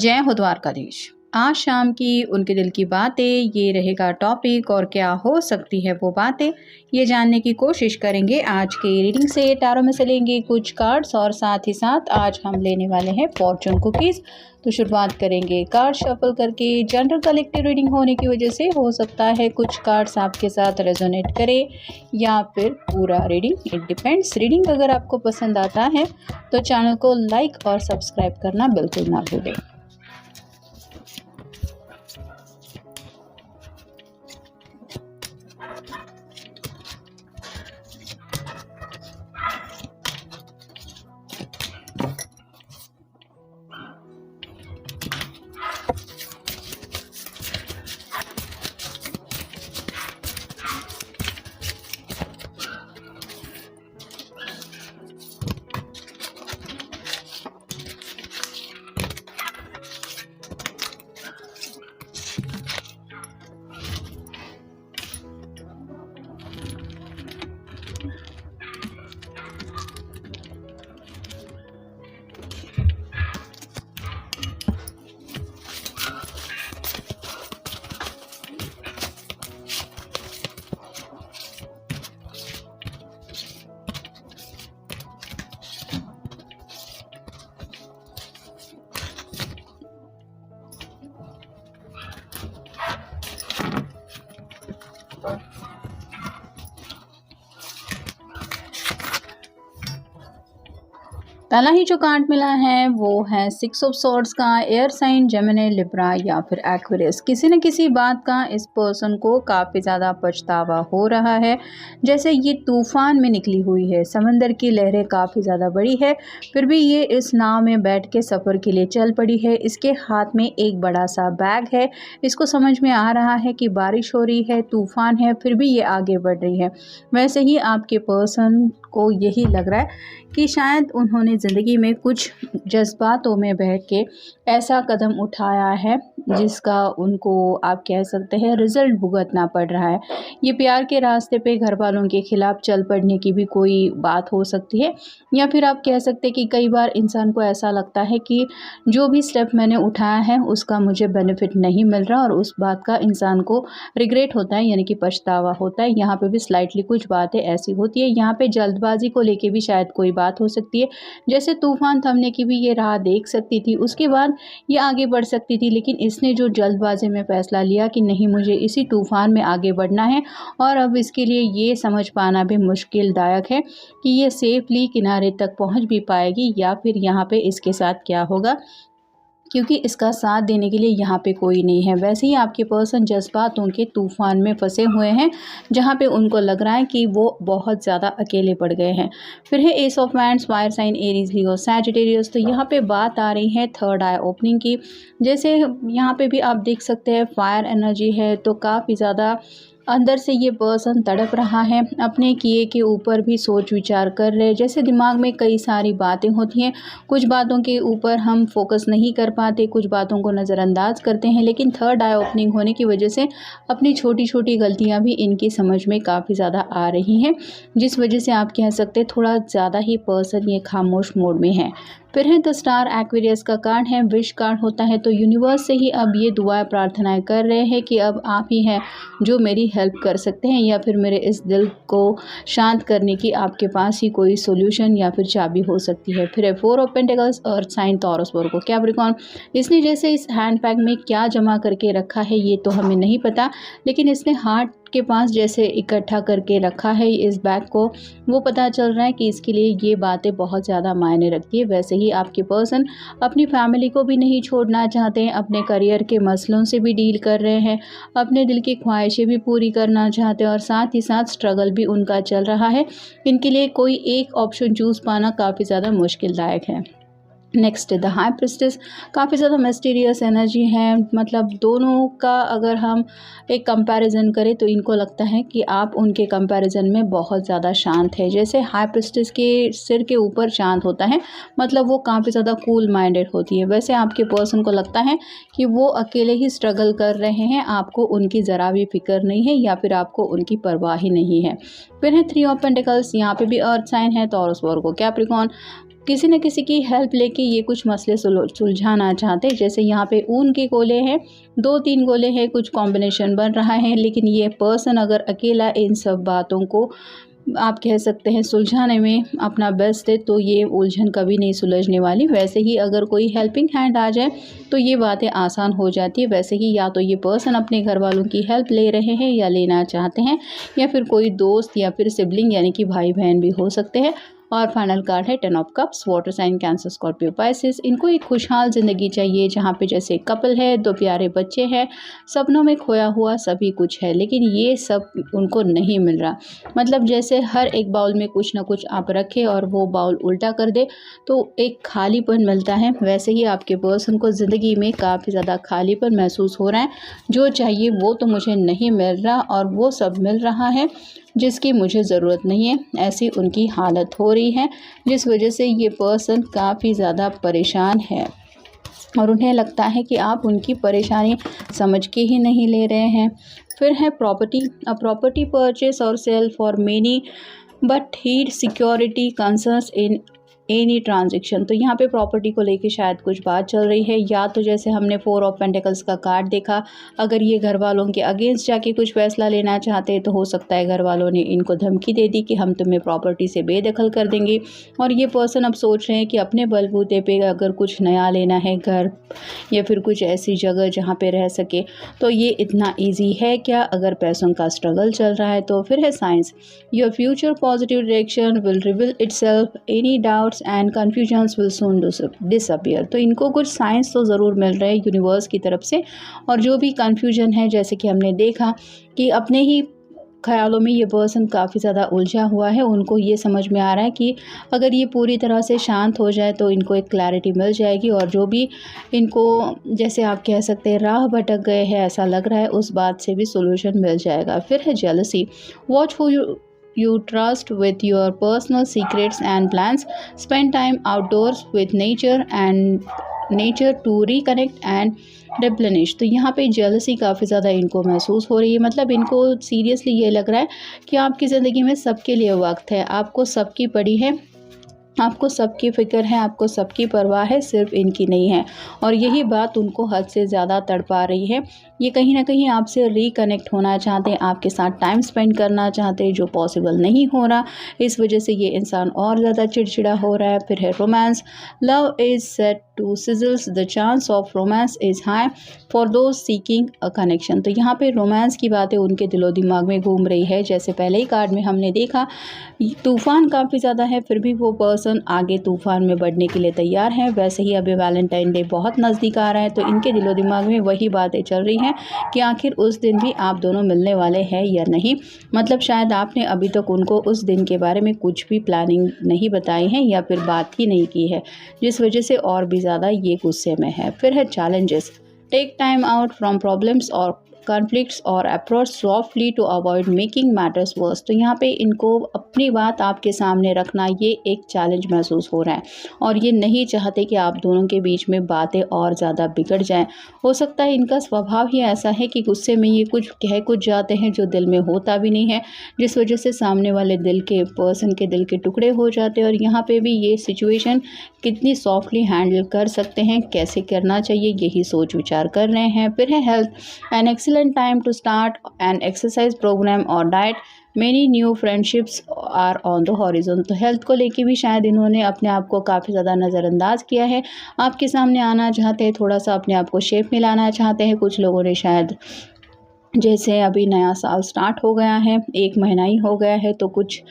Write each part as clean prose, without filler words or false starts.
जय हो द्वारकाधीश। आज शाम की उनके दिल की बातें, ये रहेगा टॉपिक और क्या हो सकती है वो बातें, ये जानने की कोशिश करेंगे आज के रीडिंग से। टैरो में से लेंगे कुछ कार्ड्स और साथ ही साथ आज हम लेने वाले हैं फॉर्चून कुकीज़। तो शुरुआत करेंगे कार्ड शफल करके। जनरल कलेक्टिव रीडिंग होने की वजह से हो सकता है कुछ कार्ड्स आपके साथ रेजोनेट करे या फिर पूरा रीडिंग, इट डिपेंड्स। रीडिंग अगर आपको पसंद आता है तो चैनल को लाइक और सब्सक्राइब करना बिल्कुल ना भूलें। पहला ही जो कार्ड मिला है वो है 6 ऑफ सॉर्ड्स का। एयर साइन जेमिनी, लिब्रा या फिर एक्वेरियस, किसी न किसी बात का इस पर्सन को काफ़ी ज़्यादा पछतावा हो रहा है। जैसे ये तूफान में निकली हुई है, समंदर की लहरें काफ़ी ज़्यादा बड़ी है, फिर भी ये इस नाव में बैठ के सफ़र के लिए चल पड़ी है। इसके हाथ में एक बड़ा सा बैग है। इसको समझ में आ रहा है कि बारिश हो रही है, तूफान है, फिर भी ये आगे बढ़ रही है। वैसे ही आपके पर्सन को यही लग रहा है कि शायद उन्होंने ज़िंदगी में कुछ जज्बातों में बह के ऐसा कदम उठाया है जिसका उनको आप कह सकते हैं रिज़ल्ट भुगतना पड़ रहा है। ये प्यार के रास्ते पे घर वालों के ख़िलाफ़ चल पड़ने की भी कोई बात हो सकती है, या फिर आप कह सकते हैं कि कई बार इंसान को ऐसा लगता है कि जो भी स्टेप मैंने उठाया है उसका मुझे बेनिफिट नहीं मिल रहा और उस बात का इंसान को रिग्रेट होता है, यानी कि पछतावा होता है। यहाँ पे भी स्लाइटली कुछ बातें ऐसी होती है। यहाँ पे जल्दबाजी को लेके भी शायद कोई बात हो सकती है। जैसे तूफान थमने की भी ये राह देख सकती थी, उसके बाद ये आगे बढ़ सकती थी, लेकिन इसने जो जल्दबाजी में फ़ैसला लिया कि नहीं, मुझे इसी तूफान में आगे बढ़ना है और अब इसके लिए ये समझ पाना भी मुश्किलदायक है कि ये सेफली किनारे तक पहुंच भी पाएगी या फिर यहाँ पे इसके साथ क्या होगा, क्योंकि इसका साथ देने के लिए यहाँ पे कोई नहीं है। वैसे ही आपके पर्सन जज्बातों के तूफान में फंसे हुए हैं, जहाँ पे उनको लग रहा है कि वो बहुत ज़्यादा अकेले पड़ गए हैं। फिर है ace of wands, fire sign Aries, Leo, Sagittarius. तो यहाँ पे बात आ रही है थर्ड आई ओपनिंग की। जैसे यहाँ पे भी आप देख सकते हैं फायर एनर्जी है, तो काफ़ी ज़्यादा अंदर से ये पर्सन तड़प रहा है, अपने किए के ऊपर भी सोच विचार कर रहे हैं। जैसे दिमाग में कई सारी बातें होती हैं, कुछ बातों के ऊपर हम फोकस नहीं कर पाते, कुछ बातों को नज़रअंदाज करते हैं, लेकिन थर्ड आई ओपनिंग होने की वजह से अपनी छोटी छोटी गलतियां भी इनकी समझ में काफ़ी ज़्यादा आ रही हैं, जिस वजह से आप कह सकते हैं थोड़ा ज़्यादा ही पर्सन ये खामोश मोड में है। फिर है द स्टार, एक्वेरियस का कार्ड है, विश कार्ड होता है। तो यूनिवर्स से ही अब ये दुआएं प्रार्थनाएं कर रहे हैं कि अब आप ही हैं जो मेरी हेल्प कर सकते हैं, या फिर मेरे इस दिल को शांत करने की आपके पास ही कोई सोल्यूशन या फिर चाबी हो सकती है। फिर है 4 of pentacles, earth sign, Taurus, Virgo, Capricorn. इसने जैसे इस हैंड बैग में क्या जमा करके रखा है ये तो हमें नहीं पता, लेकिन इसने हार्ट के पास जैसे इकट्ठा करके रखा है इस बैग को, वो पता चल रहा है कि इसके लिए ये बातें बहुत ज़्यादा मायने रखती है। वैसे ही आपके पर्सन अपनी फैमिली को भी नहीं छोड़ना चाहते हैं, अपने करियर के मसलों से भी डील कर रहे हैं, अपने दिल की ख्वाहिशें भी पूरी करना चाहते हैं और साथ ही साथ स्ट्रगल भी उनका चल रहा है। इनके लिए कोई एक ऑप्शन चूज़ पाना काफ़ी ज़्यादा मुश्किलदायक है। नेक्स्ट द हाई प्रिस्टेस, काफ़ी ज़्यादा मिस्टीरियस एनर्जी है। मतलब दोनों का अगर हम एक कंपैरिजन करें तो इनको लगता है कि आप उनके कंपैरिजन में बहुत ज़्यादा शांत है। जैसे हाई प्रिस्टेस के सिर के ऊपर चांद होता है, मतलब वो काफ़ी ज़्यादा कूल माइंडेड होती है। वैसे आपके पर्सन को लगता है कि वो अकेले ही स्ट्रगल कर रहे हैं, आपको उनकी ज़रा भी फिक्र नहीं है या फिर आपको उनकी परवाह ही नहीं है। फिर है 3 ऑफ पेंटिकल्स, यहाँ पे भी अर्थ साइन है, टॉरस, वर्गो, कैप्रिकॉर्न। किसी न किसी की हेल्प लेके ये कुछ मसले सुलझाना चाहते हैं। जैसे यहाँ पे ऊन के गोले हैं, 2-3 गोले हैं, कुछ कॉम्बिनेशन बन रहा है, लेकिन ये पर्सन अगर अकेला इन सब बातों को आप कह सकते हैं सुलझाने में अपना बेस्ट है, तो ये उलझन कभी नहीं सुलझने वाली। वैसे ही अगर कोई हेल्पिंग हैंड आ जाए तो ये बातें आसान हो जाती है। वैसे ही या तो ये पर्सन अपने घर वालों की हेल्प ले रहे हैं या लेना चाहते हैं, या फिर कोई दोस्त या फिर सिबलिंग यानी कि भाई बहन भी हो सकते हैं। और फाइनल कार्ड है 10 of cups, water sign Cancer Scorpio Pisces. इनको एक खुशहाल ज़िंदगी चाहिए जहाँ पे जैसे कपल है, 2 प्यारे बच्चे हैं, सपनों में खोया हुआ सभी कुछ है, लेकिन ये सब उनको नहीं मिल रहा। मतलब जैसे हर एक बाउल में कुछ ना कुछ आप रखें और वो बाउल उल्टा कर दे तो एक खालीपन मिलता है। वैसे ही आपके पर्सन को ज़िंदगी में काफ़ी ज़्यादा खालीपन महसूस हो रहा है। जो चाहिए वो तो मुझे नहीं मिल रहा और वो सब मिल रहा है जिसकी मुझे ज़रूरत नहीं है, ऐसी उनकी हालत हो रही है, जिस वजह से ये पर्सन काफ़ी ज़्यादा परेशान है और उन्हें लगता है कि आप उनकी परेशानी समझ के ही नहीं ले रहे हैं। फिर है प्रॉपर्टी, अ प्रॉपर्टी परचेस और sale for many but heed security concerns in any transaction. तो यहाँ पे प्रॉपर्टी को लेके शायद कुछ बात चल रही है, या तो जैसे हमने 4 ऑफ पेंटिकल्स का कार्ड देखा, अगर ये घर वालों के अगेंस्ट जाके कुछ फैसला लेना चाहते हैं तो हो सकता है घर वालों ने इनको धमकी दे दी कि हम तुम्हें प्रॉपर्टी से बेदखल कर देंगे। और ये पर्सन अब सोच रहे हैं कि अपने बलबूते पे अगर कुछ नया लेना है, घर या फिर कुछ ऐसी जगह जहाँ पे रह सके, तो ये इतना ईजी है क्या? अगर पैसों का स्ट्रगल चल रहा है तो फिर है science, your future positive direction will reveal itself, any doubt and confusions will soon disappear. तो इनको कुछ साइंस तो ज़रूर मिल रहे हैं यूनिवर्स की तरफ से, और जो भी कन्फ्यूजन है, जैसे कि हमने देखा कि अपने ही ख्यालों में ये पर्सन काफ़ी ज़्यादा उलझा हुआ है, उनको ये समझ में आ रहा है कि अगर ये पूरी तरह से शांत हो जाए तो इनको एक क्लैरिटी मिल जाएगी, और जो भी इनको जैसे आप कह सकते हैं राह भटक गए हैं ऐसा लग रहा है, उस बात से भी सोल्यूशन मिल जाएगा। फिर है jealousy, watch who you trust with your personal secrets and plans, spend time outdoors with nature to reconnect and replenish। तो यहाँ पे जेलसी काफ़ी ज़्यादा इनको महसूस हो रही है। मतलब इनको सीरियसली ये लग रहा है कि आपकी ज़िंदगी में सबके लिए वक्त है, आपको सबकी पड़ी है, आपको सबकी फ़िक्र है, आपको सबकी परवाह है, सिर्फ इनकी नहीं है। और यही बात उनको हद से ज़्यादा तड़पा रही है। ये कहीं ना कहीं आपसे रिकनेक्ट होना चाहते हैं, आपके साथ टाइम स्पेंड करना चाहते हैं, जो पॉसिबल नहीं हो रहा। इस वजह से ये इंसान और ज़्यादा चिड़चिड़ा हो रहा है। फिर है romance, love is set to sizzles, the chance of romance is high for those seeking a connection. तो यहाँ पे रोमांस की बातें उनके दिलो दिमाग में घूम रही है। जैसे पहले ही कार्ड में हमने देखा तूफ़ान काफ़ी ज़्यादा है, फिर भी वो पर्सन आगे तूफ़ान में बढ़ने के लिए तैयार है। वैसे ही अभी वैलेंटाइन डे बहुत नज़दीक आ रहा है, तो इनके दिलो दिमाग में वही बातें चल रही हैं कि आखिर उस दिन भी आप दोनों मिलने वाले हैं या नहीं। मतलब शायद आपने अभी तक उनको उस दिन के बारे में कुछ भी प्लानिंग नहीं बताई है या फिर बात ही नहीं की है, जिस वजह से और भी ज़्यादा ये गुस्से में है। फिर है challenges, take time out from problems और कॉन्फ्लिक्ट्स और approach softly to avoid making matters worse. तो यहाँ पे इनको अपनी बात आपके सामने रखना ये एक चैलेंज महसूस हो रहा है, और ये नहीं चाहते कि आप दोनों के बीच में बातें और ज़्यादा बिगड़ जाएं। हो सकता है इनका स्वभाव ही ऐसा है कि गुस्से में ये कुछ कह कुछ जाते हैं जो दिल में होता भी नहीं है, जिस वजह से सामने वाले दिल के पर्सन के दिल के टुकड़े हो जाते हैं। और यहाँ पे भी ये सिचुएशन कितनी सॉफ्टली हैंडल कर सकते हैं, कैसे करना चाहिए, यही सोच विचार कर रहे हैं। फिर है health, an excellent time to start an exercise programme और diet, many new friendships are on the horizon. तो हेल्थ को लेके भी शायद इन्होंने अपने आप को काफ़ी ज़्यादा नज़रअंदाज किया है, आपके सामने आना चाहते हैं, थोड़ा सा अपने आप को शेप में लाना चाहते हैं। कुछ लोगों ने शायद जैसे अभी नया साल स्टार्ट हो गया है, 1 महीना ही हो गया है, तो कुछ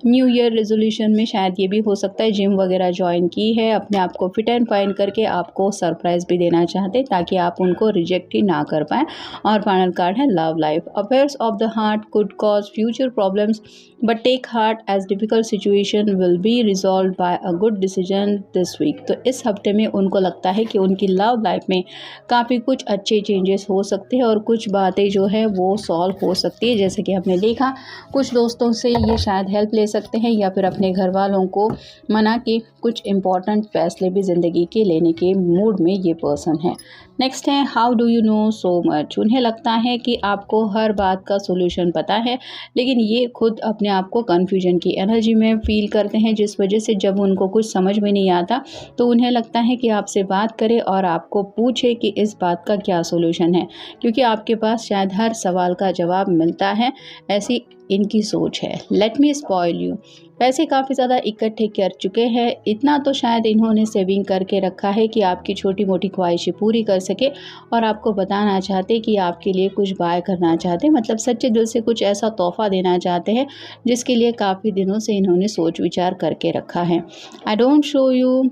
न्यू ईयर रेजोल्यूशन में शायद ये भी हो सकता है जिम वगैरह ज्वाइन की है, अपने आप को फिट एंड फाइन करके आपको सरप्राइज़ भी देना चाहते ताकि आप उनको रिजेक्ट ही ना कर पाएँ। और फाइनल कार्ड है love life, affairs of the heart could cause future problems but take heart as difficult situation will be resolve by a good decision this week. तो इस हफ्ते में उनको लगता है कि उनकी लव लाइफ में काफ़ी कुछ अच्छे चेंजेस हो सकते हैं और कुछ बातें जो है वो सॉल्व हो सकती है। जैसे कि हमने देखा कुछ दोस्तों से ये शायद हेल्प ले सकते हैं या फिर अपने घर वालों को मना के कुछ इम्पॉर्टेंट फैसले भी ज़िंदगी के लेने के मूड में ये पर्सन है। नेक्स्ट है how do you know so much. उन्हें लगता है कि आपको हर बात का सोल्यूशन पता है, लेकिन ये खुद अपने आप को कन्फ्यूजन की एनर्जी में फील करते हैं, जिस वजह से जब उनको कुछ समझ में नहीं आता तो उन्हें लगता है कि आपसे बात करें और आपको पूछे कि इस बात का क्या सोल्यूशन है, क्योंकि आपके पास शायद हर सवाल का जवाब मिलता है। ऐसी इनकी सोच है। Let me spoil you. पैसे काफ़ी ज़्यादा इकट्ठे कर चुके हैं, इतना तो शायद इन्होंने सेविंग करके रखा है कि आपकी छोटी मोटी ख्वाहिशें पूरी कर सके, और आपको बताना चाहते कि आपके लिए कुछ बाय करना चाहते, मतलब सच्चे दिल से कुछ ऐसा तोहफ़ा देना चाहते हैं जिसके लिए काफ़ी दिनों से इन्होंने सोच विचार करके रखा है। I don't show you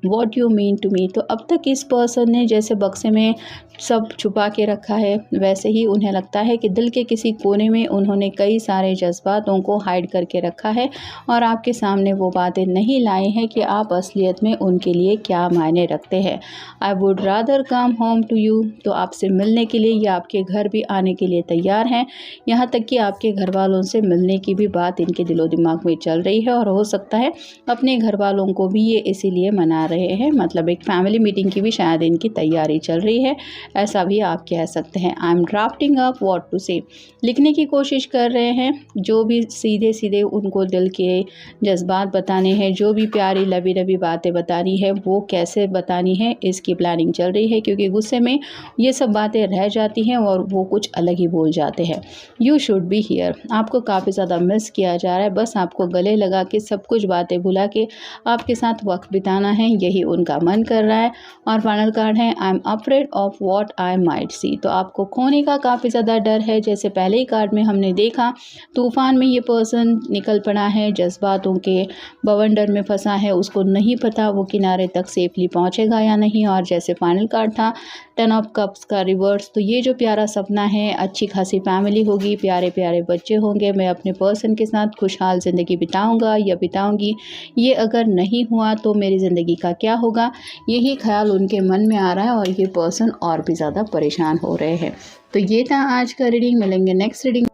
what you mean to me. तो अब तक इस पर्सन ने जैसे बक्से में सब छुपा के रखा है, वैसे ही उन्हें लगता है कि दिल के किसी कोने में उन्होंने कई सारे जज्बातों को हाइड करके रखा है और आपके सामने वो बातें नहीं लाए हैं कि आप असलियत में उनके लिए क्या मायने रखते हैं। I would rather come home to you. तो आपसे मिलने के लिए या आपके घर भी आने के लिए तैयार हैं, यहाँ तक कि आपके घर वालों से मिलने की भी बात इनके दिलो दिमाग में चल रही है, और हो सकता है अपने घर वालों को भी ये इसीलिए मना रहे हैं, मतलब एक फैमिली मीटिंग की भी शायद इनकी तैयारी चल रही है, ऐसा भी आप कह सकते हैं। I am drafting up what to say. लिखने की कोशिश कर रहे हैं, जो भी सीधे सीधे उनको दिल के जज्बात बताने हैं, जो भी प्यारी लवी लवी बातें बतानी है वो कैसे बतानी है इसकी प्लानिंग चल रही है, क्योंकि गुस्से में ये सब बातें रह जाती हैं और वो कुछ अलग ही बोल जाते हैं। You should be here. आपको काफ़ी ज़्यादा मिस किया जा रहा है, बस आपको गले लगा के सब कुछ बातें भुला के आपके साथ वक्त बिताना है, यही उनका मन कर रहा है। और फाइनल कार्ड है I am afraid of what I might see. तो आपको खोने का काफ़ी ज़्यादा डर है, जैसे पहले ही कार्ड में हमने देखा तूफान में ये पर्सन निकल पड़ा है, जज्बातों के बवंडर में फंसा है, उसको नहीं पता वो किनारे तक सेफली पहुंचेगा या नहीं। और जैसे फाइनल कार्ड था 10 ऑफ कप्स का रिवर्स, तो ये जो प्यारा सपना है, अच्छी खासी फैमिली होगी, प्यारे प्यारे बच्चे होंगे, मैं अपने पर्सन के साथ खुशहाल ज़िंदगी बिताऊंगा या बिताऊंगी, ये अगर नहीं हुआ तो मेरी ज़िंदगी का क्या होगा, यही ख्याल उनके मन में आ रहा है और ये पर्सन और भी ज़्यादा परेशान हो रहे हैं। तो ये था आज का रीडिंग। मिलेंगे नेक्स्ट रीडिंग।